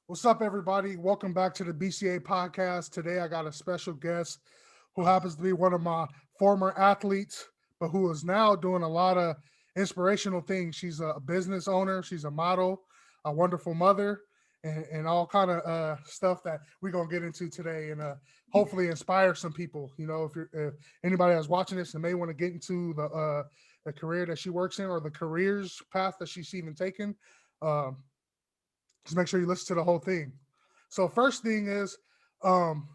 What's up, everybody? Welcome back to the BCA podcast. Today, I got a special guest who happens to be one of my former athletes, but who is now doing a lot of inspirational things. She's a business owner, she's a model, a wonderful mother, and all kind of stuff that we're gonna get into today, and hopefully inspire some people. If anybody that's watching this and may want to get into the career that she works in or the careers path that she's even taken. Um, just make sure you listen to the whole thing. So first thing is, um,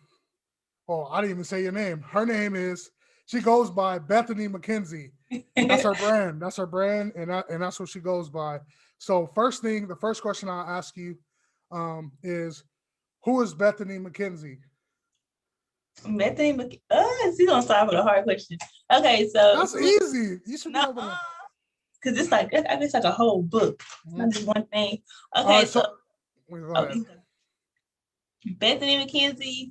oh, I didn't even say your name. Her name is she goes by Bethany Mckenzie. That's her brand. That's her brand, and that's what she goes by. So first thing, the first question I'll ask you is who is Bethany Mckenzie? Bethany she's gonna start with a hard question. Okay, so That's easy. You should be no, able to. because it's like I guess like a whole book. It's not just one thing. All Okay, right, so go oh, ahead. Bethany McKenzie.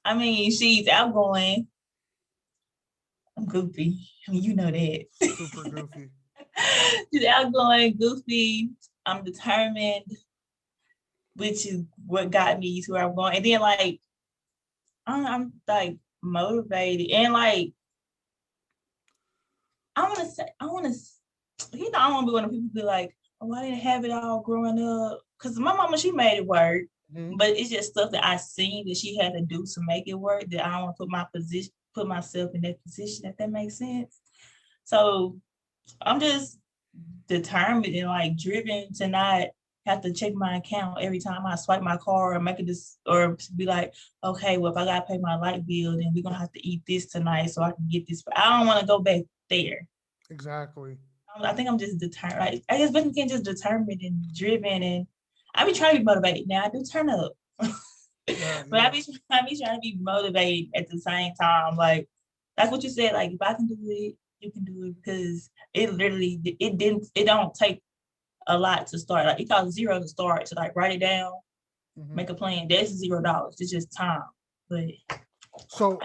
I mean, she's outgoing. I'm goofy. I mean, you know that. Super goofy. She's outgoing, goofy. I'm determined, which is what got me to where I'm going. And then like I'm like motivated and like I want to say I want to I want to be one of people be like, oh, I didn't have it all growing up because my mama she made it work, but it's just stuff that I seen that she had to do to make it work that I don't want to put myself in that position. If that makes sense. So I'm just determined and like driven to not have to check my account every time I swipe my card or make it this or be like, okay, well, if I gotta pay my light bill, then we're gonna have to eat this tonight so I can get this. I don't want to go back there. Exactly. I think I'm just determined. Like, I guess Bethany can just determined and driven, and I be trying to be motivated. Now I do turn up, but I be trying to be motivated at the same time. Like what you said. Like if I can do it, you can do it because it don't take a lot to start. Like it costs zero to start. To like write it down, make a plan. That's $0. It's just time. But so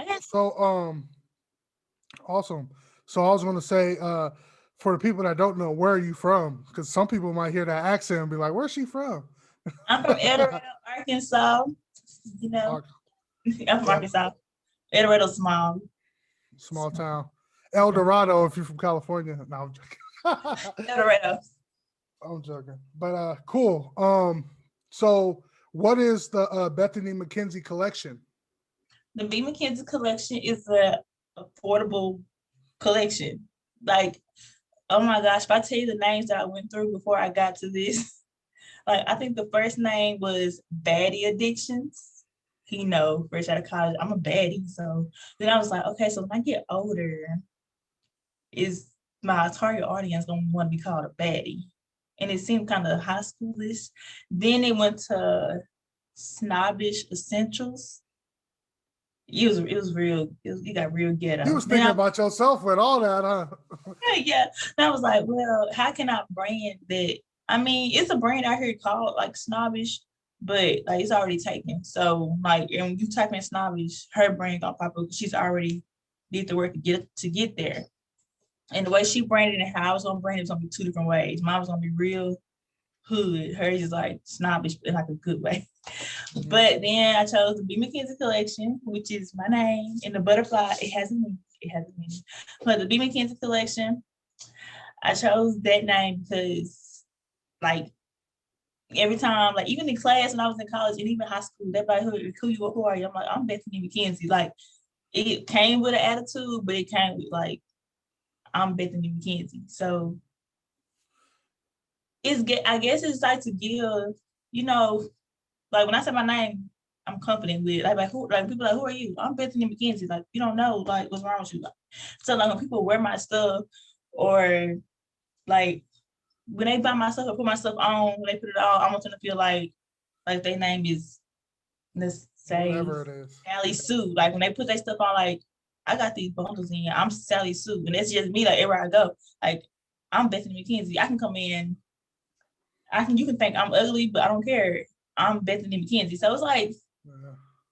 awesome. So I was going to say, for the people that don't know, where are you from? Because some people might hear that accent and be like, "Where's she from?" I'm from El Dorado, Arkansas. You know, I'm from Arkansas. El Dorado small town. El Dorado, if you're from California. No, I'm joking. El Dorado. I'm joking. But cool. So what is the Bethany Mckenzie collection? The B. McKenzie collection is a affordable collection. Like, oh my gosh, if I tell you the names that I went through before I got to this, like I think the first name was Baddie Addictions. Fresh out of college, I'm a baddie. So then I was like, okay, so when I get older, is my target audience gonna want to be called a baddie? And it seemed kind of high schoolish. Then it went to Snobbish Essentials. It was real. You got real ghetto. You was thinking about yourself with all that, huh? Yeah. And I was like, well, how can I brand that? I mean, it's a brand out here called like Snobbish, but like it's already taken. So like, and when you type in Snobbish, her brand gonna pop up. She's already did the work to get there. And the way she branded and how I was gonna brand it was gonna be two different ways. Mine was gonna be real hood. Hers is like snobbish in like a good way. But then I chose the B. McKenzie collection, which is my name, and the butterfly. It has a meaning. It has a meaning. But the B. McKenzie collection, I chose that name because, like, every time, like, even in class when I was in college and even high school, everybody who are you? I'm like, I'm Bethany Mckenzie. Like, it came with an attitude, but it came with like, I'm Bethany Mckenzie. So I guess it's like to give, you know, like when I say my name, I'm confident with who like people like who are you? I'm Bethany Mckenzie. Like you don't know like what's wrong with you. So like when people wear my stuff or like when they buy my stuff or put my stuff on, when they put it on, I want them to feel like their name is, let's say, whatever it is. Sally Sue. Like when they put their stuff on, like I got these bundles in. I'm Sally Sue, and that's just me. Like everywhere I go, like I'm Bethany Mckenzie. I can come in. You can think I'm ugly, but I don't care. I'm Bethany Mckenzie. So it's like,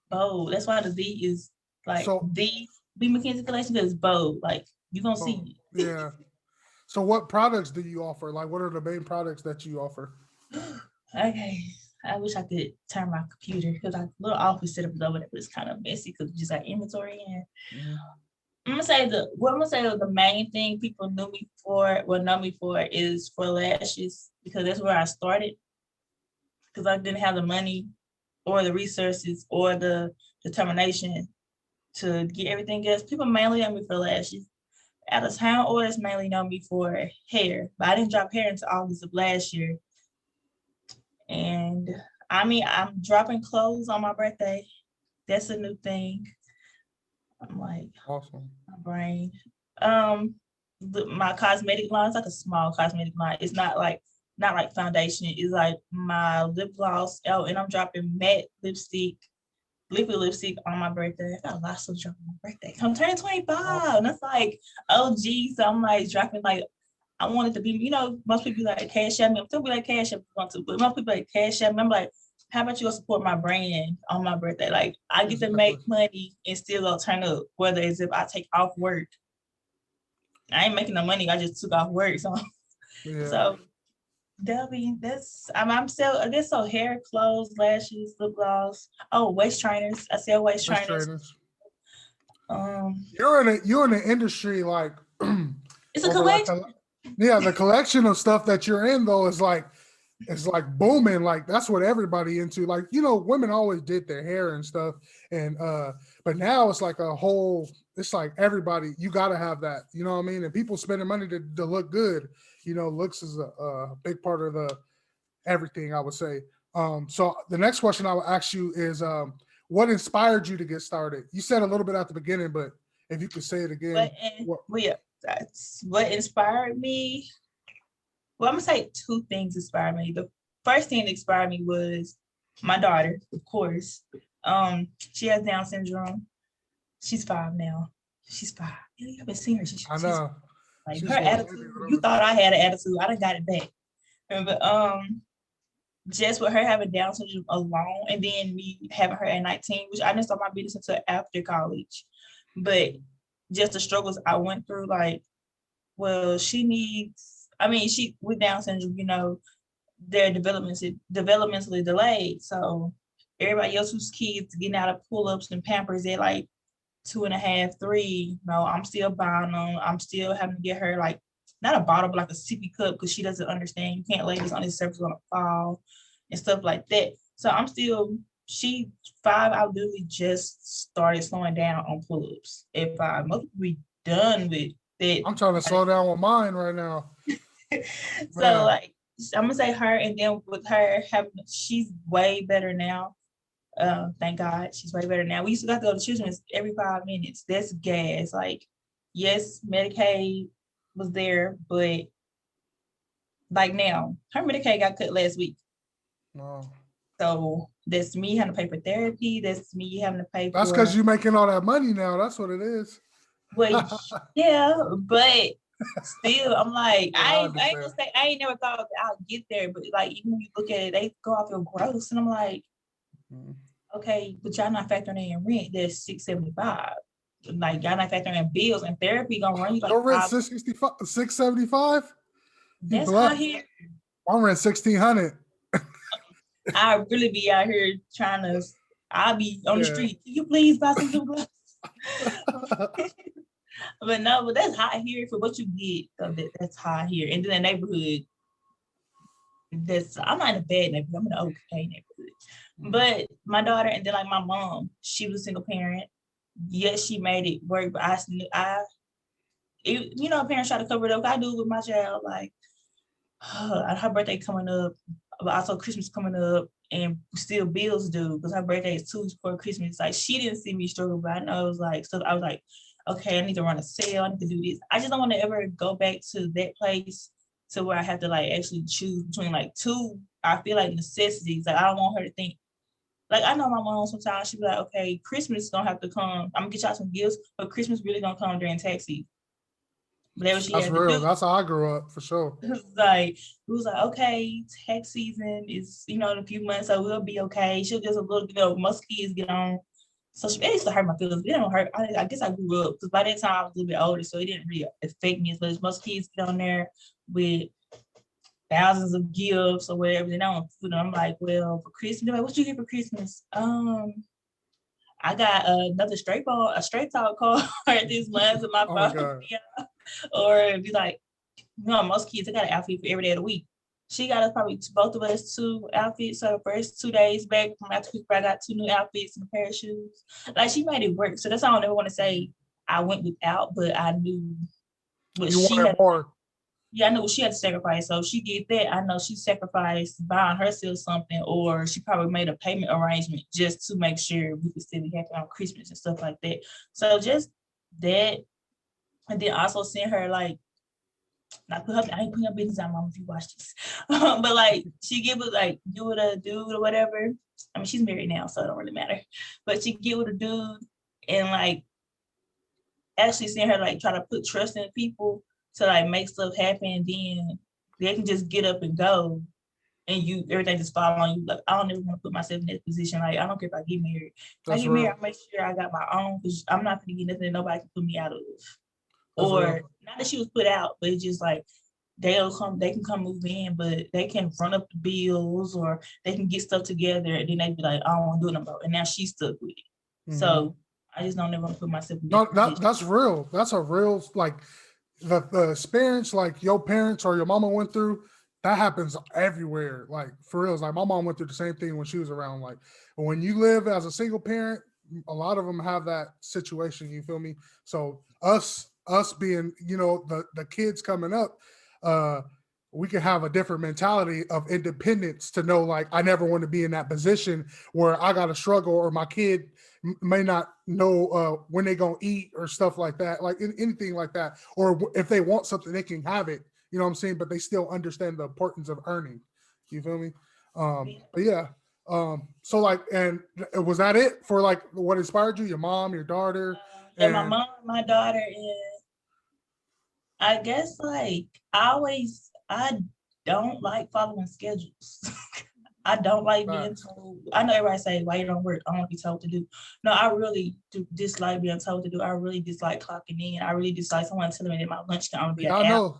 bold. That's why the V is like the B McKenzie collection because bold. Like you gonna see. Yeah. So what products do you offer? Like what are the main products that you offer? Okay. I wish I could turn my computer because I little office setup is over there, but it's kind of messy because we just got inventory in. I'm gonna say the main thing people know me for is for lashes because that's where I started. Because I didn't have the money or the resources or the determination to get everything else. People mainly know me for lashes. Out of town orders mainly know me for hair, but I didn't drop hair until August of last year. And I mean, I'm dropping clothes on my birthday. That's a new thing. I'm like, Awesome. my brain. My cosmetic line is like a small cosmetic line. It's not like foundation. It's like my lip gloss. Oh, and I'm dropping matte lipstick, liquid lipstick on my birthday. I got a lot of stuff dropping on my birthday. I'm turning 25, Awesome. and that's like OG. So I'm like dropping like I want it to be. Most people be like cash at me. I'm still be like cash at me if you want to, but most people like cash at me. I'm like, how about you go support my brand on my birthday? Like I get to make money and still go turn up, whether it's if I take off work. I ain't making no money. I just took off work. So I'm still I guess so hair, clothes, lashes, lip gloss. Oh, waist trainers. I sell waist trainers. You're in an industry like it's a collection. The collection of stuff that you're in though is like booming. Like that's what everybody into. Like, women always did their hair and stuff. And but now it's like it's like everybody, you gotta have that. You know what I mean? And people spending money to look good. Looks is a big part of the everything, I would say. So the next question I will ask you is what inspired you to get started? You said a little bit at the beginning, but if you could say it again. That's what inspired me. Well, I'm gonna say two things inspired me. The first thing that inspired me was my daughter, of course. She has Down syndrome. She's 5 now. She's 5. You haven't seen her. I know. Like her attitude. You thought I had an attitude. I done got it back. But just with her having Down syndrome alone, and then me having her at 19, which I didn't start my business until after college. But just the struggles I went through, like, well, she with Down syndrome, they're developmentally delayed. So everybody else whose kids getting out of pull-ups and Pampers, they're like 2.5, 3. I'm still buying them. I'm still having to get her like not a bottle, but like a sippy cup because she doesn't understand. You can't lay this on this surface on a fall and stuff like that. So she's 5. I literally just started slowing down on pull-ups. If I must be done with it. I'm trying to slow down with mine right now. So like I'm gonna say her, and then with her she's way better now. Thank God she's way better now. We used to have to go to Children's every 5 minutes. That's gas. Like, yes, Medicaid was there, but like now, her Medicaid got cut last week. Oh. So that's me having to pay for therapy. That's me having to pay. That's because you're making all that money now. That's what it is. Well, yeah, but still, I'm like, I ain't gonna say I ain't never thought I'll get there, but like even when you look at it, they go off your gross, and I'm like, okay, but y'all not factoring in rent. There's $675. Like y'all not factoring in bills, and therapy gonna run you like your rent $675. That's high here. My rent $1,600. I really be out here trying to. I'll be on the street. Can you please buy some new gloves? But that's high here for what you get. So that's high here. And then the neighborhood, I'm not in a bad neighborhood. I'm in an okay neighborhood. But my daughter, and then like my mom, she was a single parent. Yes, she made it work, but parents try to cover it up. I do it with my child. Like her birthday coming up, but also Christmas coming up, and still bills due because her birthday is 2 weeks before Christmas. Like she didn't see me struggle, but I know it was like stuff. I was like, okay, I need to run a sale. I need to do this. I just don't want to ever go back to that place to where I have to like actually choose between like two. I feel like necessities. Like I don't want her to think. Like I know my mom sometimes she be like, okay, Christmas is gonna have to come. I'm gonna get y'all some gifts, but Christmas really gonna come during tax season. That's real. That's how I grew up for sure. It was like, okay, tax season is in a few months, so we'll be okay. She'll just a little, most kids get on. So it used to hurt my feelings. It didn't hurt. I guess I grew up because by that time I was a little bit older, so it didn't really affect me as much. Most kids get on there with thousands of gifts or whatever. Then I want food. And I'm like, well, for Christmas, they're like, what you get for Christmas? I got another a straight talk card this month with my Oh my phone. God. Yeah. Or be like, most kids, they got an outfit for every day of the week. She got us probably both of us 2 outfits. So the first 2 days back from after Christmas, I got 2 new outfits and a pair of shoes. Like she made it work. So that's all I never want to say I went without, but I knew what You she wanted had. more. Yeah, I know what she had to sacrifice. So if she did that, I know she sacrificed buying herself something, or she probably made a payment arrangement just to make sure we could still be happy on Christmas and stuff like that. So just that, and then also send her like, not put her, I ain't putting her business out, mom, if you watch this. But like she give it like you with a dude or whatever. I mean, she's married now, so it don't really matter. But she get with a dude and like actually seeing her like try to put trust in people to like make stuff happen, and then they can just get up and go, and you everything just fall on you. Like I don't ever want to put myself in that position. Like I don't care if I get married. If I get married, I make sure I got my own, because I'm not gonna get nothing that nobody can put me out of. Or not that she was put out, but it's just like they can come move in, but they can run up the bills or they can get stuff together, and then they be like, I don't want to do it no more. And now she's stuck with it. Mm-hmm. So I just don't ever want to put myself in that position. That's real. That's a real, like the experience like your parents or your mama went through. That happens everywhere. Like for real. Like my mom went through the same thing when she was around. Like when you live as a single parent, a lot of them have that situation. You feel me? So us being, the kids coming up, we can have a different mentality of independence to know, like, I never want to be in that position where I got to struggle, or my kid may not know when they going to eat or stuff like that, like anything like that. Or if they want something, they can have it, you know what I'm saying? But they still understand the importance of earning. You feel me? But yeah. So like, and was that it for like what inspired you? Your mom, your daughter? Yeah, my mom, my daughter, and I guess like I don't like following schedules. I don't like being told. I know everybody say, why you don't work? I want to be told to do. No, I really do dislike being told to do. I really dislike clocking in. I really dislike someone telling me that my lunch can only be an hour. Know.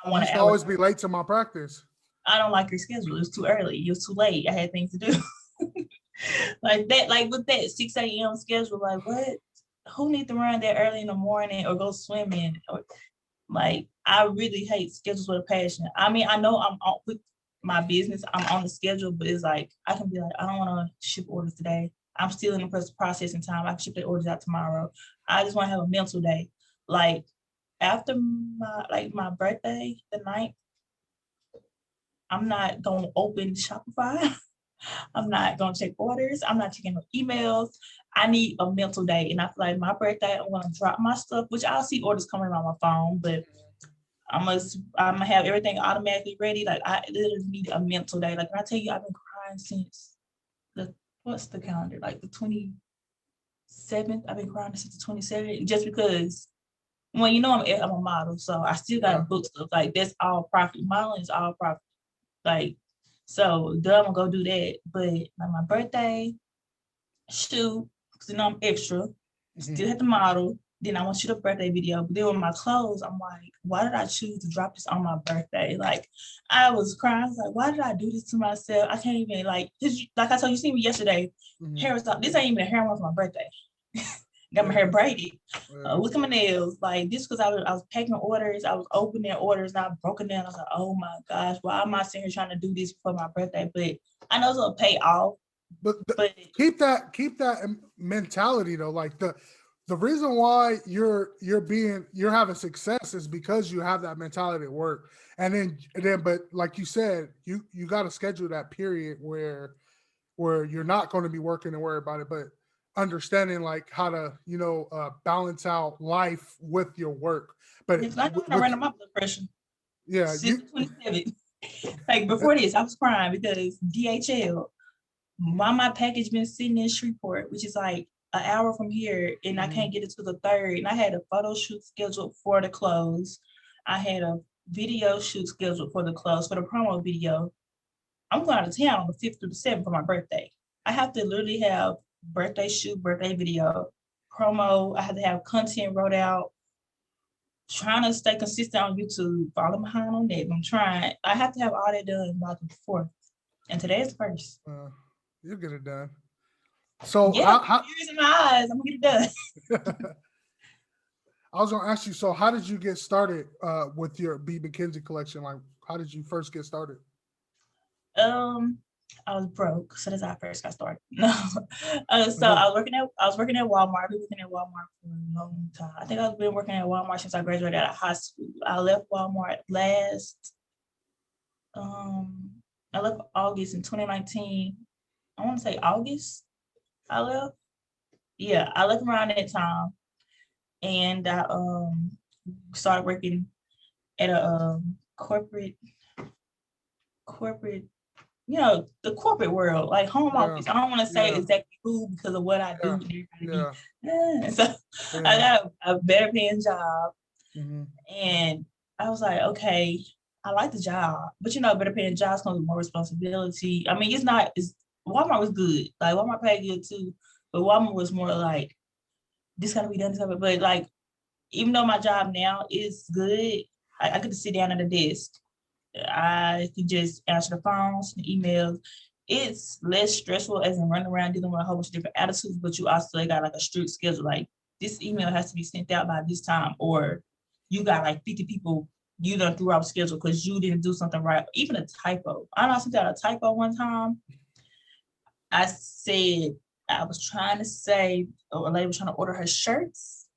I want to always be late to my practice. I don't like your schedule. It's too early. It was too late. I had things to do. Like that, like with that 6 a.m. schedule, like what? Who needs to run that early in the morning or go swimming? Or like, I really hate schedules with a passion. I mean, I know I'm on with my business, I'm on the schedule, but it's like, I can be like, I don't want to ship orders today. I'm still in the processing time. I can ship the orders out tomorrow. I just want to have a mental day. Like after my birthday, the night, I'm not going to open Shopify. I'm not going to check orders. I'm not checking no emails. I need a mental day. And I feel like my birthday, I'm going to drop my stuff, which I'll see orders coming on my phone, but I'm gonna have everything automatically ready. Like I literally need a mental day. Like when I tell you, I've been crying since what's the calendar? Like the 27th. I've been crying since the 27th, just because. Well, I'm a model, so I still got to book stuff. Like that's all profit. Modeling is all profit. Like so, I'm gonna go do that. But like my birthday, shoot, because I'm extra. Still have to model. Then I want to shoot a birthday video. But then with my clothes, I'm like, why did I choose to drop this on my birthday? Like, I was crying. I was like, why did I do this to myself? I can't even, like I told you, seen me yesterday. Hair was up. This ain't even a hair one for my birthday. Got my hair braided. Look at my nails. Like, this because I was packing orders. I was opening orders. And I broke it down. I was like, oh my gosh, why am I sitting here trying to do this for my birthday? But I know it's going to pay off. But keep that mentality though. Like the reason why you're having success is because you have that mentality at work. And then but like you said, you got to schedule that period where you're not going to be working and worry about it, but understanding like how to balance out life with your work. But it's not going to run my blood pressure. Yeah, 27. Like before this, I was crying because DHL. Why my package been sitting in Shreveport, which is like an hour from here, and I can't get it to the 3rd. And I had a photo shoot scheduled for the clothes. I had a video shoot scheduled for the clothes, for the promo video. I'm going out of town on the 5th through the 7th for my birthday. I have to literally have birthday shoot, birthday video, promo. I have to have content wrote out. trying to stay consistent on YouTube, falling behind on that. I'm trying. I have to have all that done by the 4th. And today is the 1st. You'll get it done. So yeah, tears in my eyes. I'm gonna get it done. I was gonna ask you, so how did you get started with your B. Mckenzie collection? Like, how did you first get started? I was broke, so that's how I first got started. No, so I was working at Walmart. I've been working at Walmart for a long time. I think I've been working at Walmart since I graduated out of high school. I left Walmart I left August in 2019. I want to say August. I left. Yeah, I left around that time, and I started working at a corporate, the corporate world, like home office. I don't want to say exactly who because of what I do. So I got a better paying job, and I was like, okay, I like the job, but better paying jobs comes with more responsibility. I mean, Walmart was good, like Walmart paid good too, but Walmart was more like this gotta be done, but like even though my job now is good, I get to sit down at a desk. I can just answer the phones, the emails. It's less stressful as in running around dealing with a whole bunch of different attitudes, but you also got like a strict schedule. Like this email has to be sent out by this time, or you got like 50 people you done threw out schedule because you didn't do something right. Even a typo. I know I sent out a typo one time. I said I was trying to say a lady was trying to order her shirts.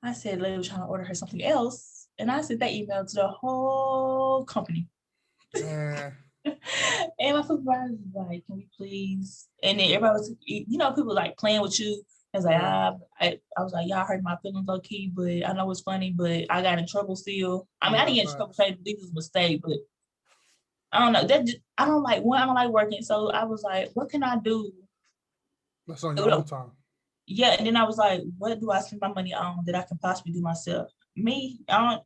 I said a lady was trying to order her something else. And I sent that email to the whole company. And my supervisor was like, can we please? And then everybody was, people like playing with you. I was like, I was like, y'all hurt my feelings low key, but I know it's funny, but I got in trouble still. I mean, I didn't get in trouble saying this was a mistake, but I don't know. I don't like working. So I was like, what can I do? That's on your own time. Yeah, and then I was like, what do I spend my money on that I can possibly do myself? Me, I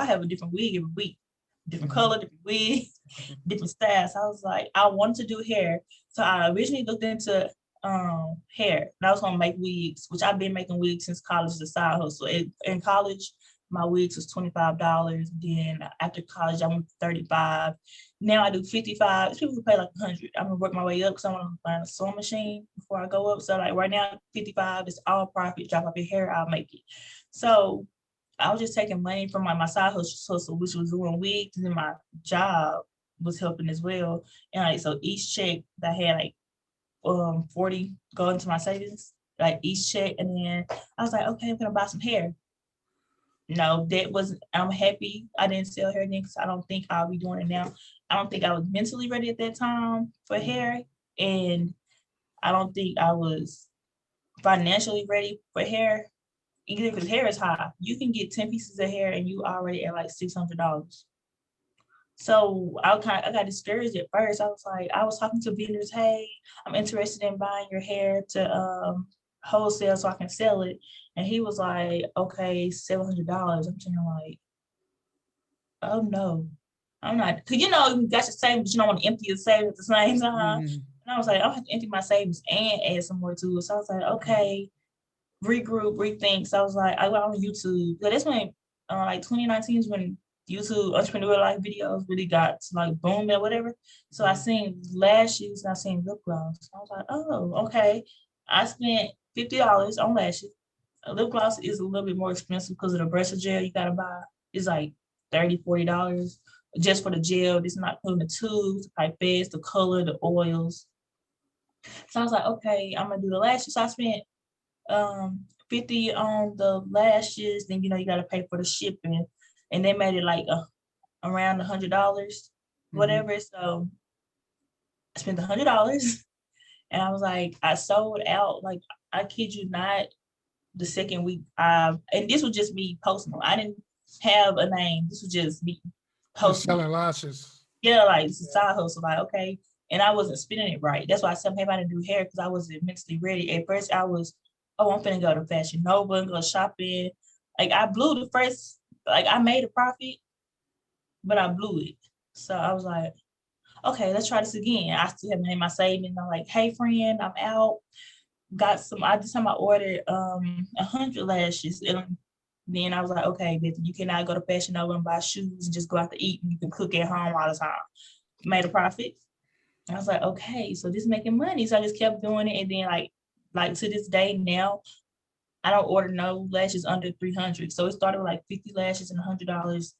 have a different wig every week, different color, different wig, different styles. I was like, I wanted to do hair. So I originally looked into hair, and I was gonna make wigs, which I've been making wigs since college as a side hustle. In college, my wigs was $25. Then after college, I went to $35. Now I do $55. People who pay like $100. I'm gonna work my way up because I want to find a sewing machine before I go up. So like right now, $55 is all profit. Drop off your hair, I'll make it. So I was just taking money from my side hustle, which was doing wigs, and then my job was helping as well. And like so each check that I had like 40 go into my savings, like each check, and then I was like, okay, I'm gonna buy some hair. No, I'm happy I didn't sell hair then because I don't think I'll be doing it now. I don't think I was mentally ready at that time for hair, and I don't think I was financially ready for hair. Even if his hair is high, you can get 10 pieces of hair and you already at like $600. So I got discouraged at first. I was talking to vendors, hey, I'm interested in buying your hair to wholesale so I can sell it. And he was like, okay, $700. I'm thinking like, oh no, I'm not, cause you got your savings, you don't want to empty your savings at the same time. And I was like, I'll have to empty my savings and add some more to it. So I was like, okay, regroup, rethink. So I was like, I went on YouTube. So that's when like 2019 is when YouTube entrepreneur like videos really got to like boom or whatever. So I seen lashes and I seen lip gloss. I was like, oh, okay. I spent $50 on lashes. A lip gloss is a little bit more expensive because of the brush gel you gotta buy. It's like $30, $40 just for the gel. This is not putting the tubes, the pipettes, the color, the oils. So I was like, okay, I'm gonna do the lashes. So I spent 50 on the lashes, then you got to pay for the shipping, and they made it like around $100, whatever. So I spent $100, and I was like, I sold out. Like I kid you not, the second week. And this was just me posting. I didn't have a name. This was just me posting. Just selling lashes. Yeah, like it's a side hustle. Like okay, and I wasn't spinning it right. That's why I said maybe I didn't do hair because I wasn't mentally ready. At first, I was, oh, I'm finna go to Fashion Nova and go shopping. Like I blew the first, like I made a profit, but I blew it. So I was like, okay, let's try this again. I still haven't had my savings. I'm like, hey friend, I'm out. Got some. This time I ordered 100 lashes, and Then I was like, okay, Beth, you cannot go to Fashion Nova and buy shoes and just go out to eat, and you can cook at home all the time. Made a profit. I was like, okay, so this is making money. So I just kept doing it. And then like to this day now, I don't order no lashes under 300. So it started with like 50 lashes and $100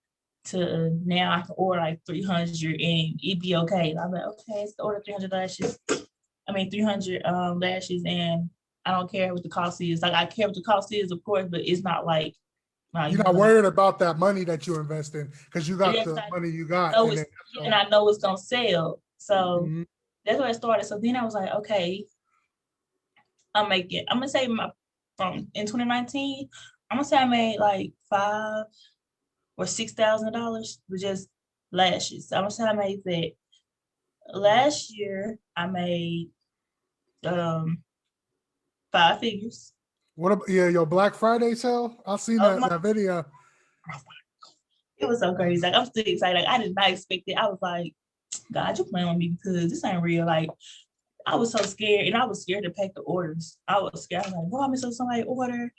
to now I can order like 300 and it'd be okay. I'm like, okay, let's order 300 lashes. 300 lashes, and I don't care what the cost is. Like I care what the cost is, of course, but it's not like You're not worried about that money that you invest in because you got the money you got. And I know it's gonna sell. So mm-hmm. That's where it started. So then I was like, okay, I'm gonna say from in 2019, I'm gonna say I made like $5,000 or $6,000 with just lashes. I'm gonna say I made that. Last year I made 5 figures. What about your Black Friday sale? I've seen that video. It was so crazy. Like I'm still excited. Like I did not expect it. I was like, God, you playing with me because this ain't real. Like I was so scared, and I was scared to pack the orders. I was scared. I was like, "Bro, I missed somebody order,"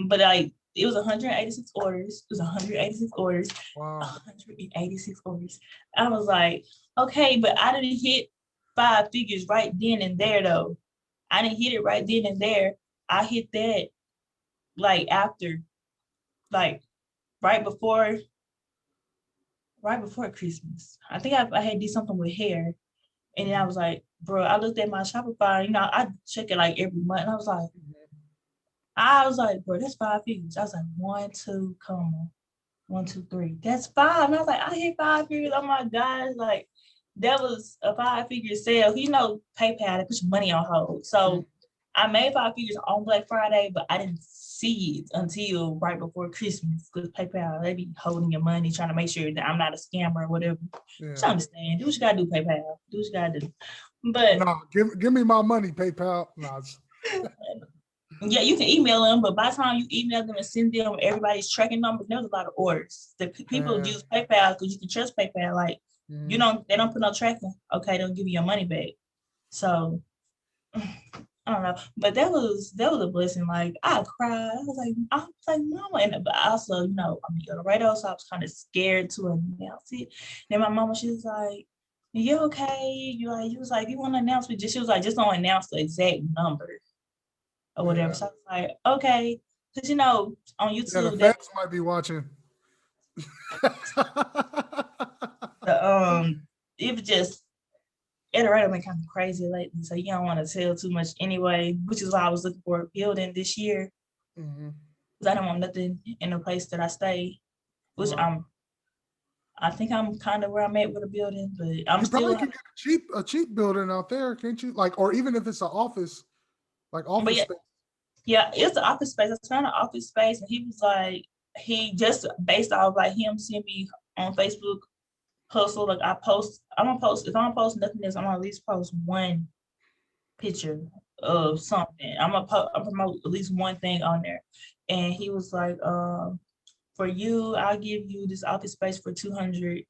but like it was 186 orders. It was 186 orders. Wow. 186 orders. I was like, okay, but I didn't hit 5 figures right then and there though. I didn't hit it right then and there. I hit that like after, like right before Christmas. I think I had did something with hair. And then I was like, bro, I looked at my Shopify, I check it like every month. And I was like, bro, that's 5 figures. I was like, 1, 2, come on. 1, 2, 3. That's 5. And I was like, I hit 5 figures. Oh my God. Like, that was a 5-figure sale. PayPal, they put your money on hold. So I made 5 figures on Black Friday, but I didn't see it until right before Christmas because PayPal, they be holding your money, trying to make sure that I'm not a scammer or whatever. Yeah. Just understand. Do what you gotta do, PayPal. Do what you gotta do. But no, give me my money, PayPal. No. Yeah, you can email them, but by the time you email them and send them everybody's tracking numbers, there's a lot of orders. The people use PayPal because you can trust PayPal. Like they don't put no tracking. Okay, they'll give you your money back. So I don't know, but that was a blessing. Like I cried. I was like, Mama, but also, I'm on the radio, so I was kind of scared to announce it. Then my mama, she was like, "You okay?" You was like, "You want to announce it?" She was like, "Just don't announce the exact number or whatever." So I was like, "Okay," because on YouTube, the fans might be watching. It was just. Iterator been kind of crazy lately, so you don't want to tell too much anyway, which is why I was looking for a building this year. Because I don't want nothing in the place that I stay, which I think I'm kind of where I'm at with a building, but I'm you still probably can get a cheap building out there, can't you? Like, or even if it's an office, like office space. Yeah, it's an office space. I found an office space, and he was like, he just based off like him seeing me on Facebook hustle. Like I'm gonna post, if I don't post nothing else, I'm gonna at least post one picture of something. I'm gonna promote at least one thing on there. And he was like, for you, I'll give you this office space for $200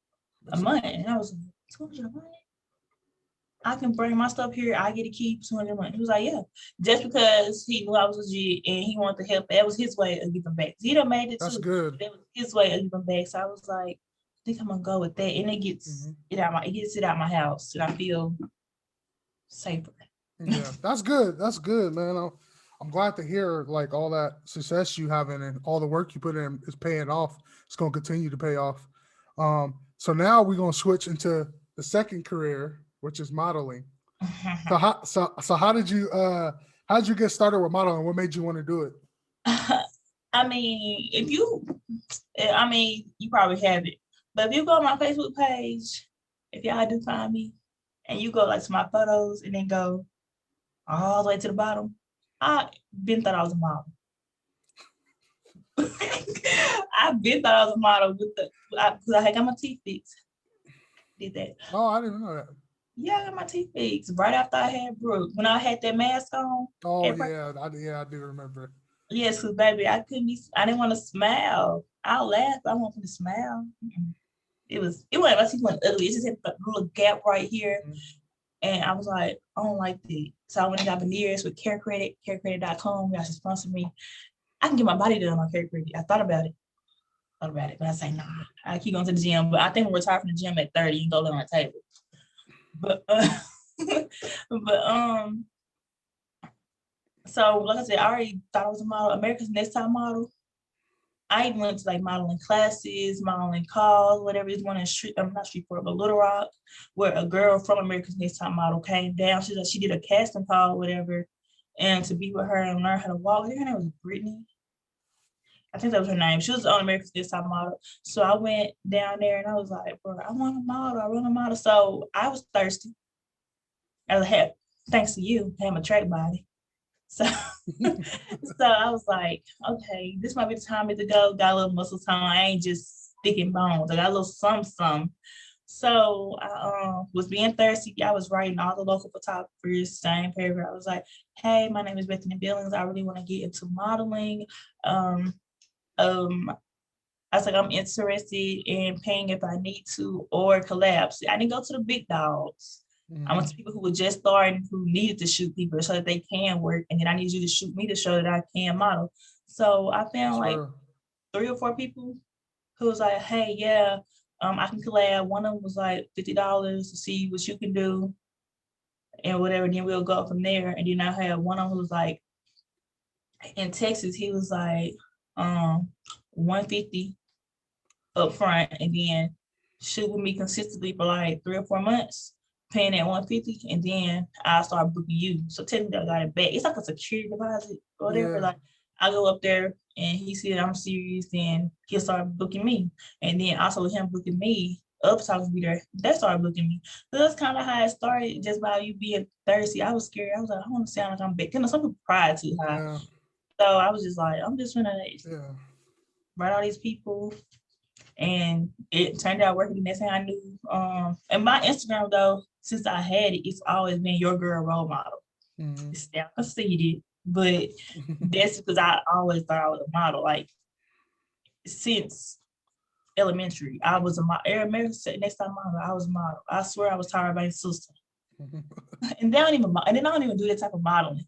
a month. And I was like, $200 a month? I can bring my stuff here. I get to keep $200 a month. He was like, yeah, just because he knew I was legit and he wanted to help. That was his way of giving back. He done made it That's too. good. That was his way of giving back. So I was like, I think I'm gonna go with that. And it gets it out my house, and I feel safer. Yeah, that's good. That's good, man. I'm glad to hear like all that success you having and all the work you put in is paying off. It's going to continue to pay off. So now we're going to switch into the second career, which is modeling. So how did you get started with modeling? What made you want to do it? You probably have it, but if you go on my Facebook page, if y'all do find me, and you go like to my photos and then go all the way to the bottom, I been thought I was a model. I've been thought I was a model because I had got my teeth fixed. Did that? Oh, I didn't know that. Yeah, I got my teeth fixed right after I had Brooke. When I had that mask on. Oh yeah, I do remember. Yes, because baby, I didn't want to smile. I'll laugh, but I want to smile. It wasn't my teeth went ugly. It just had a little gap right here. And I was like, I don't like that. So I went and got veneers with Care Credit, carecredit.com. Y'all should sponsor me. I can get my body done on Carrie Pretty. I thought about it, but I say nah. I keep going to the gym, but I think I'm retired from the gym at 30 and go lay on a table. But but so like I said, I already thought I was a model, America's Next Top Model. I even went to like modeling classes, modeling calls, whatever. It's one in not Streetport, but Little Rock, where a girl from America's Next Top Model came down. She did a casting call, whatever, and to be with her and learn how to walk. I think her name was Brittany. I think that was her name. She was on America's Next Top Model. So I went down there and I was like, bro, I want a model. I want a model. So I was thirsty. I had, thanks to you, I have a track body. So, so I was like, okay, this might be the time to go. Got a little muscle tone. I ain't just sticking bones. I got a little some. So I was being thirsty. I was writing all the local photographers, same paragraph. I was like, hey, my name is Bethany Billings. I really want to get into modeling. I was like, I'm interested in paying if I need to or collabs. I didn't go to the big dogs. I went to people who were just starting, who needed to shoot people so that they can work. And then I need you to shoot me to show that I can model. So I found like 3 or 4 people who was like, hey, yeah, I can collab. One of them was like $50 to see what you can do and whatever. Then we'll go from there. And then I had one of them who was like, in Texas, he was like, $150 up front and then shoot with me consistently for like 3 or 4 months, paying that $150, and then I'll start booking you. So technically I got it back. It's like a security deposit or whatever. Yeah. Like I go up there and he see that I'm serious, then he'll start booking me. And then also with him booking me, Uptalk be there, they started booking me. So that's kind of how it started, just by you being thirsty. I was scared. I was like, I want to sound like I'm big. You know, some people pride too high. Yeah. So I was just like, I'm just gonna write all these people. And it turned out working. That's how I knew. And my Instagram though, since I had it, it's always been your girl role model. It's now conceded, but that's because I always thought I was a model. Like since elementary, I was a model. America's Next Top Model, I was a model. I swear I was Tyra Banks' sister. And they don't even do that type of modeling.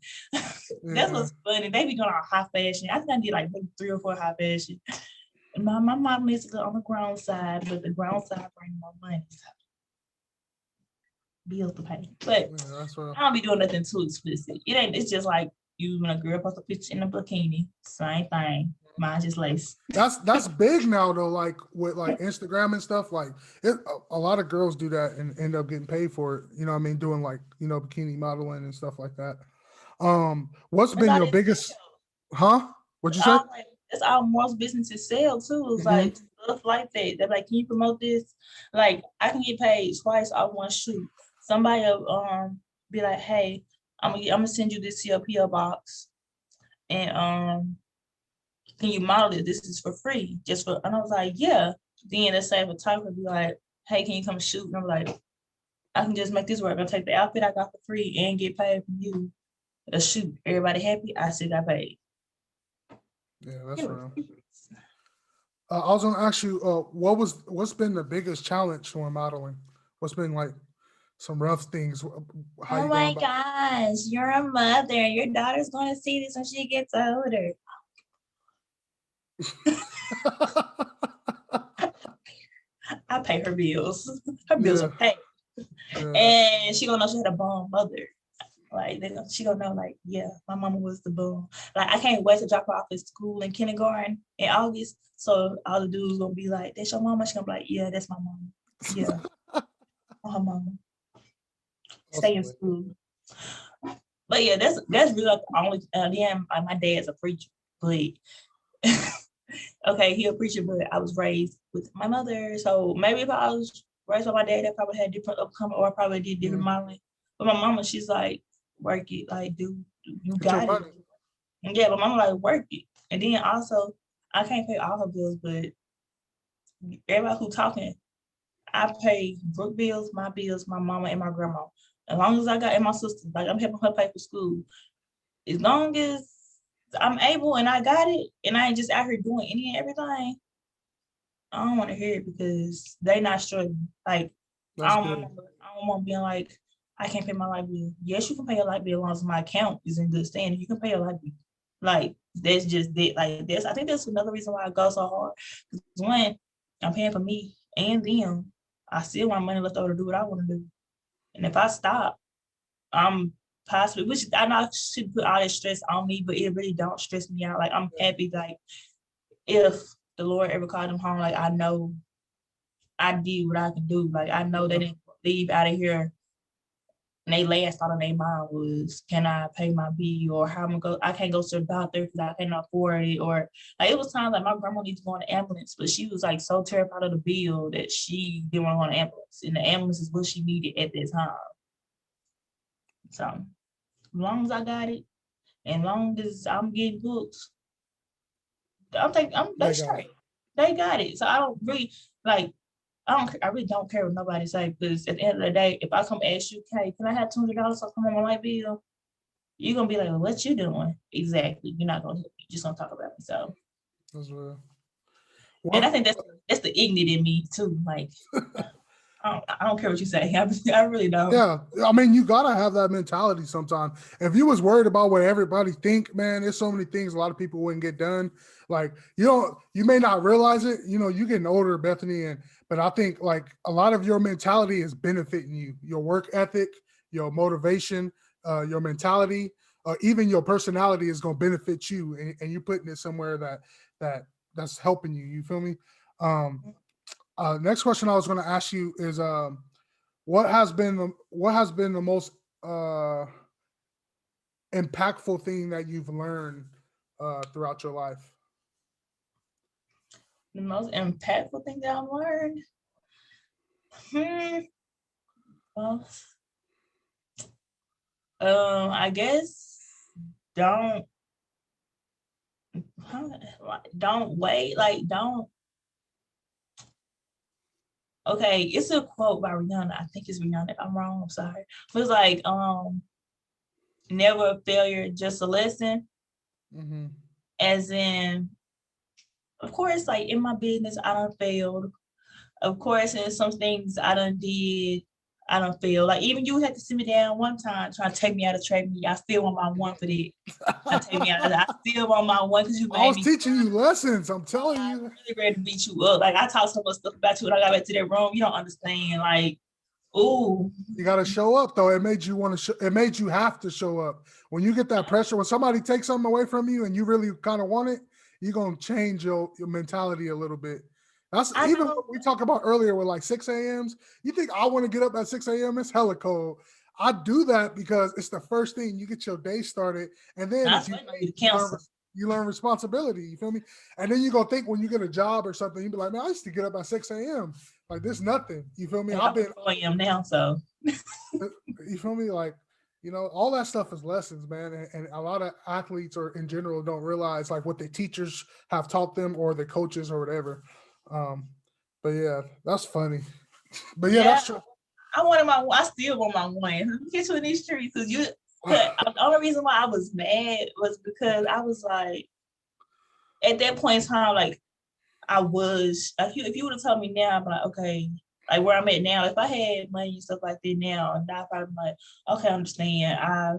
That's what's funny. They be doing all high fashion. I think I did like maybe 3 or 4 high fashion. My mom is on the ground side, but the ground side brings more money. Bills to pay. But I don't be doing nothing too explicit. It's just like you when a girl posts a picture in a bikini, same thing. Mine just lace. That's big now though, like with like Instagram and stuff. Like a lot of girls do that and end up getting paid for it. You know what I mean? Doing like, you know, bikini modeling and stuff like that. What's been your biggest What'd you say? That's all most businesses sell too. It's like stuff like that. They're like, can you promote this? Like I can get paid twice off one shoot. Somebody will be like, hey, I'm gonna send you this PO box, and can you model it? This is for free, just for. And I was like, yeah. Then the same photographer be like, hey, can you come shoot? And I'm like, I can just make this work. I'll take the outfit I got for free and get paid from you. A shoot. Everybody happy? I still got paid. Yeah, that's real. I was gonna ask you, what's been the biggest challenge for modeling? What's been like some rough things? Oh my gosh, you're a mother. Your daughter's gonna see this when she gets older. I pay her bills. Her bills are paid, and she gonna know she had a bomb mother. Like she gonna know, like, yeah, my mama was the boom. Like I can't wait to drop her off at school in kindergarten in August. So all the dudes gonna be like, "That's your mama." She gonna be like, "Yeah, that's my mama. Yeah, her mama. Stay in school." But yeah, that's really like the only. Then my dad's a preacher, but okay, he a preacher, but I was raised with my mother. So maybe if I was raised by my dad, I probably had different upcoming, or I probably did different modeling. But my mama, she's like, work it, like you got it. And yeah, but mama like work it. And then also, I can't pay all her bills, but everybody who talking, I pay Brooke bills, my mama, and my grandma. As long as I got, and my sister, like I'm helping her pay for school. As long as I'm able and I got it, and I ain't just out here doing any and everything, I don't want to hear it because they not struggling. Like I don't want being like, I can't pay my light bill. Yes, you can pay your light bill as long as my account is in good standing. You can pay your light bill. Like that's just it. Like this, I think that's another reason why I go so hard. Because one, I'm paying for me and them. I still want money left over to do what I want to do. And if I stop, I'm possibly, which I know I should put all that stress on me, but it really don't stress me out. Like I'm happy. Like if the Lord ever called them home, like I know I did what I can do. Like I know they didn't leave out of here. And they last thought on their mind was, can I pay my bill, or how I'm gonna go? I can't go to the doctor because I can't afford it. Or like it was times like my grandma needs to go on the ambulance, but she was like so terrified of the bill that she didn't want to go on the ambulance. And the ambulance is what she needed at that time. So as long as I got it, and long as I'm getting books, they straight. They got it. So I don't really like I really don't care what nobody say, because at the end of the day, if I come ask you, okay, can I have $200 so come on my light bill? You're gonna be like, well, what you doing? Exactly. You're not gonna help me. You're just gonna talk about me. So That's real. and I think that's the ignorant in me too. Like I don't care what you say. I really don't. Yeah, I mean, you gotta have that mentality sometimes. If you was worried about what everybody think, man, there's so many things a lot of people wouldn't get done. Like you may not realize it. You getting older, Bethany, but I think like a lot of your mentality is benefiting you. Your work ethic, your motivation, your mentality, even your personality is gonna benefit you, and you putting it somewhere that's helping you. You feel me? Next question I was gonna ask you is what has been the most impactful thing that you've learned throughout your life? The most impactful thing that I've learned. Well, I guess don't wait. Like don't. Okay, it's a quote by Rihanna. I think it's Rihanna. If I'm wrong, I'm sorry. But it's like, never a failure, just a lesson. Mm-hmm. As in, of course, like in my business, I done failed. Of course, in some things I done did, I don't feel like even you had to sit me down one time trying to take me out of track meet. I still want my one for that. Take me out. I still want my one because you made I was me. teaching you lessons. I'm telling I'm you. really ready to beat you up. Like I talked so much stuff about you when I got back to that room. You don't understand. Like, ooh. You got to show up though. It made you want to. It made you have to show up. When you get that pressure, when somebody takes something away from you and you really kind of want it, you're gonna change your mentality a little bit. That's I even know. what we talked about earlier with like 6 a.m.s. You think I want to get up at 6 a.m.? It's hella cold. I do that because it's the first thing you get your day started, and then I it's cancel. you learn responsibility. You feel me? And then you go think when you get a job or something, you be like, man, I used to get up at 6 a.m. Like this nothing. You feel me? I've been 4 a.m. now, so you feel me? Like, all that stuff is lessons, man. And a lot of athletes or in general don't realize like what the teachers have taught them or the coaches or whatever. But yeah, that's funny. But yeah, that's true. I still want my one. Let me get you in these streets because the only reason why I was mad was because I was like, at that point in time, like I was, if you would have told me now, I'm like, okay, like where I'm at now, if I had money and stuff like that now, and I probably like, okay, I understand. I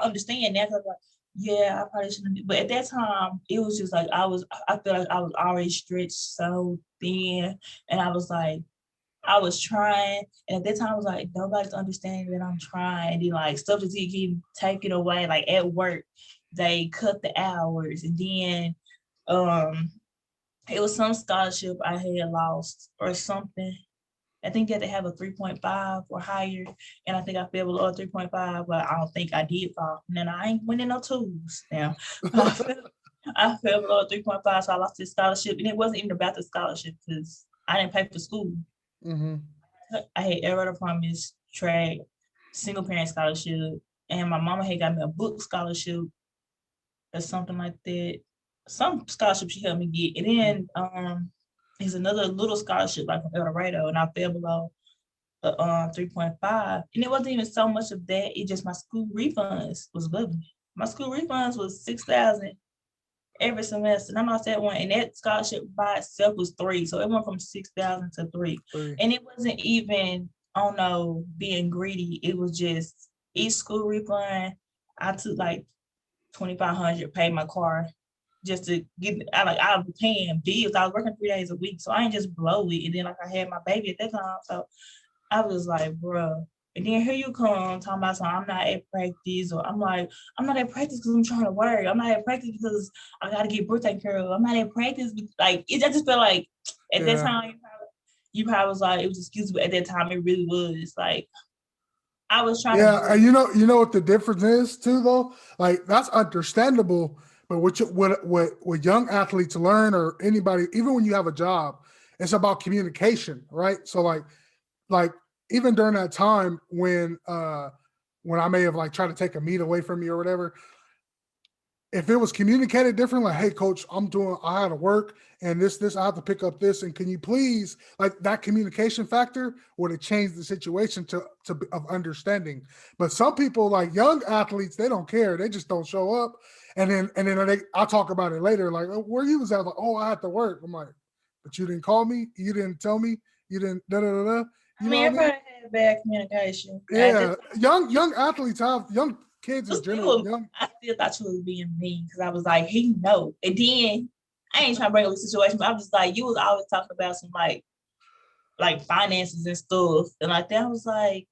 understand now because like, yeah, I probably shouldn't. But at that time, it was just like I feel like I was already stretched so thin, and I was like, I was trying, and at that time I was like, nobody's understanding that I'm trying. And then like stuff just keep taken away. Like at work, they cut the hours, and then it was some scholarship I had lost or something. I think you had to have a 3.5 or higher, and I think I fell below 3.5, but I don't think I did fall. And then I ain't winning no tools now. I fell below 3.5, so I lost this scholarship, and it wasn't even about the scholarship because I didn't pay for school. Mm-hmm. I had Air Promise, track, single parent scholarship, and my mama had got me a book scholarship or something like that. Some scholarship she helped me get. And then there's another little scholarship like from El Dorado, and I fell below the 3.5. And it wasn't even so much of that, it just my school refunds was bugging me. My school refunds was $6,000 every semester. And I lost that one. And that scholarship by itself was 3. So it went from 6,000 to 3. And it wasn't even, I don't know, being greedy. It was just each school refund. I took like $2,500, pay my car just to get I was paying bills. I was working 3 days a week, so I ain't just blow it. And then like I had my baby at that time, so I was like, bruh. And then here you come talking about something, I'm not at practice, or I'm like, I'm not at practice because I'm trying to work. I'm not at practice because I got to get birth taken care of. I'm not at practice. Like, I just felt like at that time, you probably was like, it was excuse, but at that time, it really was like, I was trying to. Yeah, and you know what the difference is too, though. Like that's understandable, but what young athletes learn, or anybody, even when you have a job, it's about communication, right? So like even during that time when I may have like tried to take a meet away from you or whatever, if it was communicated different, like, hey, coach, I had to work and this, I have to pick up this. And can you please, like that communication factor would have changed the situation to of understanding. But some people, like young athletes, they don't care. They just don't show up. And then I'll talk about it later. Like, oh, where you was at? Like, oh, I had to work. I'm like, but you didn't call me. You didn't tell me. You didn't, da da da da. You know what I mean? Everybody had bad communication. Yeah. Young athletes have, young kids in general. I still thought you was being mean because I was like, he know. And then I ain't trying to bring up the situation, but I'm just like, you was always talking about some like finances and stuff. And like that, I was like,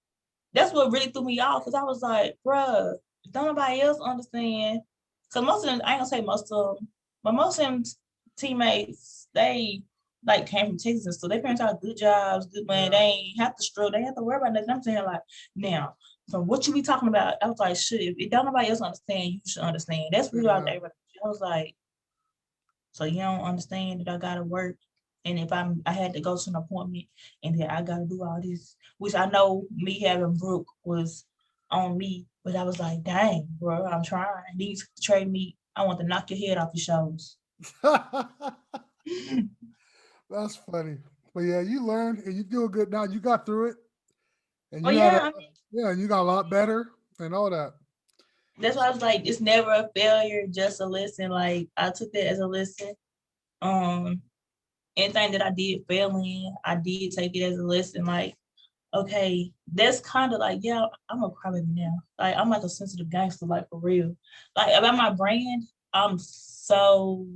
that's what really threw me off because I was like, bruh, don't nobody else understand. Because most of them, I ain't gonna say most of them, but most of them teammates, they like came from Texas and stuff. Their parents had good jobs, good money. They ain't have to struggle. They ain't have to worry about nothing. I'm saying like, now, from what you be talking about, I was like, shit, if don't nobody else understand, you should understand. That's really all day. I was like, so you don't understand that I gotta work. And if I had to go to an appointment and that I gotta do all this, which I know me having Brooke was on me, but I was like, dang, bro, I'm trying. These trade me, I want to knock your head off your shoulders. That's funny. But yeah, you learned and you feel good now. You got through it. And you you got a lot better and all that. That's why I was like, it's never a failure, just a lesson. Like I took that as a lesson. Anything that I did fail in, I did take it as a lesson. Like, okay, that's kind of like, yeah, I'm a crybaby now. Like I'm like a sensitive gangster, like for real. Like about my brand, I'm so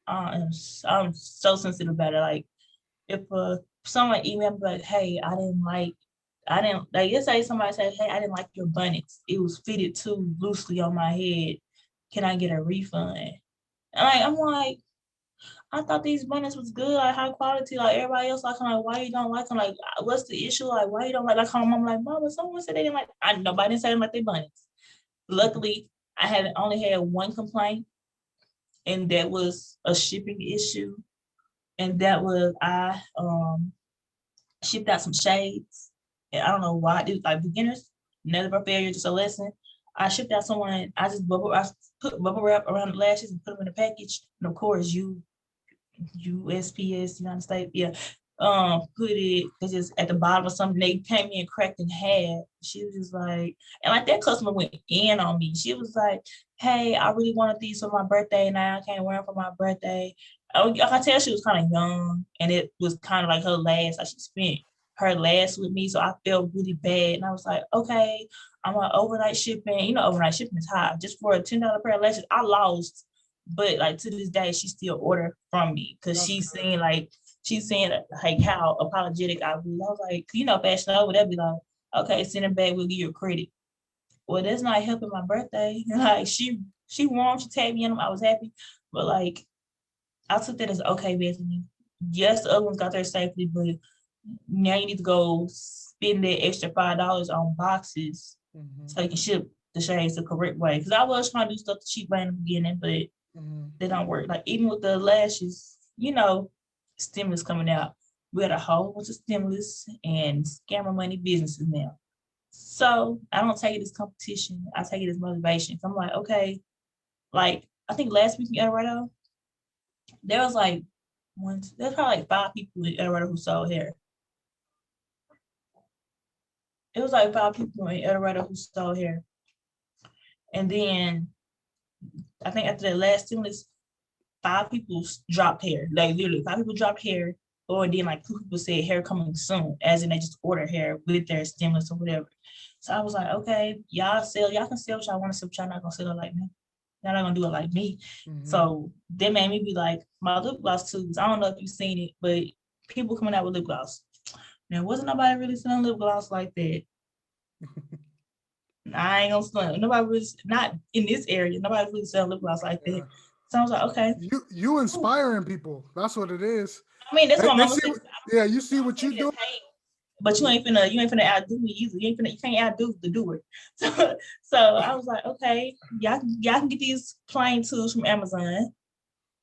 sensitive about it. Like if someone emailed me like, hey, I didn't like yesterday somebody said, hey, I didn't like your bonnets. It was fitted too loosely on my head. Can I get a refund? And I'm like, I thought these bonnets was good, like high quality, like everybody else. Like, I'm like, why you don't like them? Like, what's the issue? Like, why you don't like? Like, I'm like, Mama, someone said they didn't like. Nobody didn't say they didn't like their bonnets. Luckily, I had only had one complaint, and that was a shipping issue, and that was I shipped out some shades, and I don't know why. It was like beginners, never a failure, just a lesson. I shipped out someone. I put bubble wrap around the lashes and put them in a package, and of course, USPS, United States, yeah. Put it just at the bottom of something. They came in cracked in half. She was just like, and like that customer went in on me. She was like, hey, I really wanted these for my birthday. Now I can't wear them for my birthday. I can tell she was kind of young, and it was kind of like her last. Like she spent her last with me, so I felt really bad. And I was like, okay, I'm on overnight shipping. You know, overnight shipping is high. Just for a $10 pair of lashes, I lost. But like to this day, she still order from me because she's saying like how apologetic I was. I was like, Fashion Nova, they'd be like, okay, send it back, we'll give you a credit. Well, that's not helping my birthday. Like she warm, she tagged me in them. I was happy, but like I took that as okay, Bethany. Yes, the other ones got there safely, but now you need to go spend that extra $5 on boxes so you can ship the shades the correct way. Because I was trying to do stuff the cheap way in the beginning, but they don't work. Like even with the lashes, stimulus coming out. We had a whole bunch of stimulus and scammer money businesses now. So I don't take it as competition. I take it as motivation. So I'm like, okay, like I think last week in El Dorado, there was like there's probably like 5 people in El Dorado who sold hair. It was like 5 people in El Dorado who sold hair. And then I think after the last stimulus, 5 people dropped hair. Like literally 5 people dropped hair, or then like 2 people said hair coming soon, as in they just order hair with their stimulus or whatever. So I was like, okay, y'all can sell what y'all want to sell, but y'all not gonna sell it like me. Y'all not gonna do it like me. So that made me be like, my lip gloss tubes. I don't know if you've seen it, but people coming out with lip gloss. There wasn't nobody really selling lip gloss like that. I ain't gonna stunt. Nobody was not in this area. Nobody really selling lip gloss like that. So I was like, okay. You inspiring people. That's what it is. I mean, that's what my They mama see, said. you see what you do. But you ain't finna outdo me either. You can't outdo the doer. So I was like, okay, y'all can get these plain tubes from Amazon.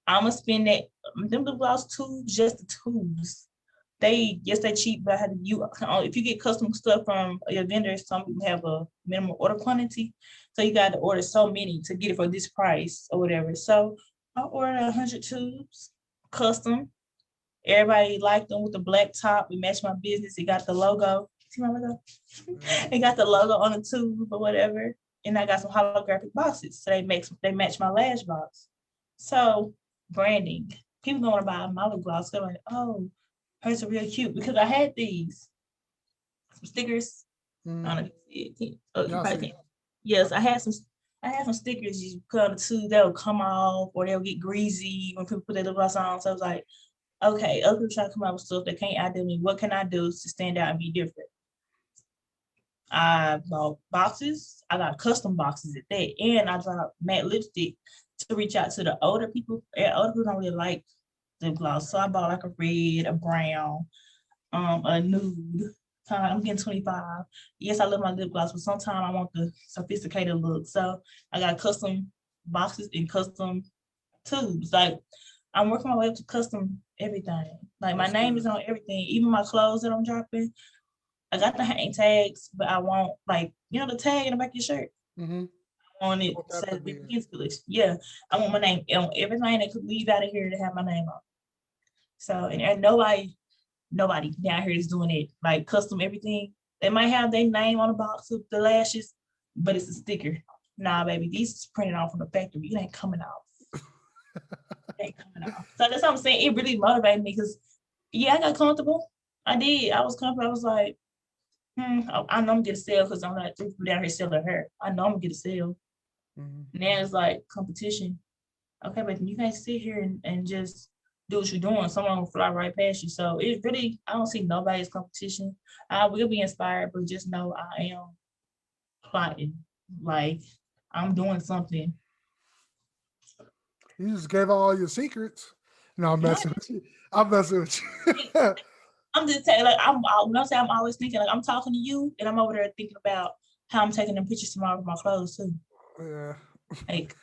I'm gonna spend that them lip gloss tubes, just the tubes. They cheap, but if you get custom stuff from your vendor, some people have a minimum order quantity. So you got to order so many to get it for this price or whatever. So I ordered 100 tubes, custom. Everybody liked them with the black top. It matched my business. It got the logo. See my logo? It got the logo on the tube or whatever. And I got some holographic boxes. So they match my lash box. So branding. People going to buy my lip gloss. They're like, oh, hers are real cute because I had these some stickers. I don't know if you see it. Yes, I had some stickers you put on the tube that'll come off or they'll get greasy when people put their lip gloss on. So I was like, okay, other people trying to come out with stuff that can't outdo me. What can I do to stand out and be different? I bought boxes. I got custom boxes at that, and I dropped matte lipstick to reach out to the older people. And older people don't really like lip gloss, so I bought like a red, a brown, a nude. I'm getting 25. Yes, I love my lip gloss, but sometimes I want the sophisticated look. So I got custom boxes and custom tubes. Like I'm working my way up to custom everything. Like my name is on everything, even my clothes that I'm dropping. I got the hang tags, but I want like the tag in the back of your shirt. I want it says English. Yeah, I want my name on everything that could leave out of here to have my name on. So and nobody down here is doing it like custom everything. They might have their name on the box of the lashes, but it's a sticker. Nah, baby, these is printed off from the factory. It ain't coming off. It ain't coming off. So that's what I'm saying. It really motivated me because I got comfortable. I did. I was comfortable. I was like, I know I'm gonna get a sale because I'm not three people down here selling her. I know I'm gonna get a sale. Now it's like competition. Okay, but you can't sit here and just do what you're doing. Someone will fly right past you. So it really, I don't see nobody's competition. I will be inspired, but just know I am plotting. Like I'm doing something. You just gave all your secrets. No, I'm messing with you. I'm messing with you. I'm just saying, like when I say I'm always thinking, like I'm talking to you, and I'm over there thinking about how I'm taking them pictures tomorrow with my clothes too. Yeah. Like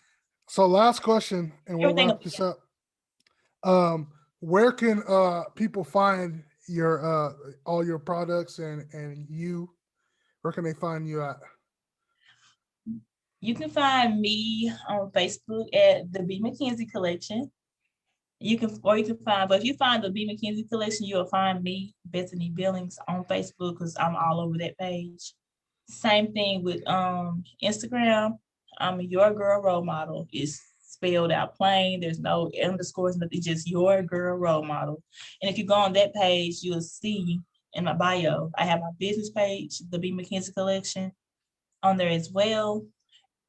so last question, and we'll wrap this up. Where can people find your all your products and you? Where can they find you at? You can find me on Facebook at the B Mckenzie Collection. But if you find the B Mckenzie Collection, you'll find me, Bethany Billings, on Facebook because I'm all over that page. Same thing with Instagram. I'm your girl role model. It's spelled out plain. There's no underscores, nothing, just your girl role model. And if you go on that page, you'll see in my bio, I have my business page, the B Mckenzie Collection, on there as well.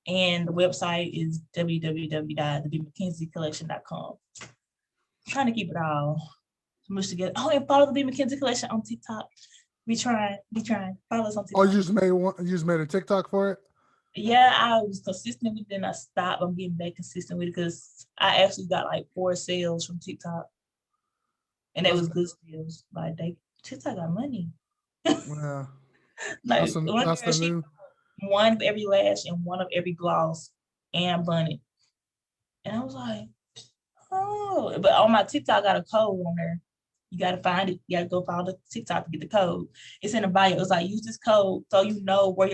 And the website is www.thebmckenziecollection.com. I'm trying to keep it all mushed together. Oh, and follow the B Mckenzie Collection on TikTok. Be trying. Follow us on TikTok. Oh, you just made one. You just made a TikTok for it. Yeah, I was consistent with it, then I stopped. I'm getting back consistent with it because I actually got like 4 sales from TikTok, and that was good sales. Like TikTok got money. Yeah, like that's the new. One of every lash and one of every gloss and bunny. And I was like, oh, but on my TikTok, I got a code on there. You got to find it. You got to go follow the TikTok to get the code. It's in the bio. It's like, use this code so you know where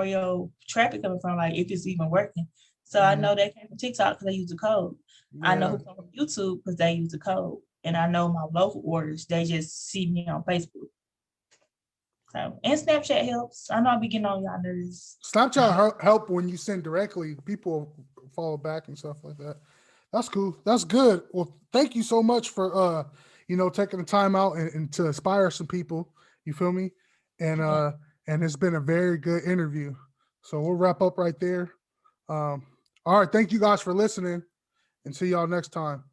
your traffic coming from, like if it's even working. So I know they came from TikTok because they use the code. Yeah. I know who come from YouTube because they use the code. And I know my local orders, they just see me on Facebook. So, and Snapchat helps. I know I'll be getting on y'all nerves. Snapchat help when you send directly. People follow back and stuff like that. That's cool. That's good. Well, thank you so much for taking the time out and to inspire some people. You feel me? And it's been a very good interview. So we'll wrap up right there. All right. Thank you guys for listening, and see y'all next time.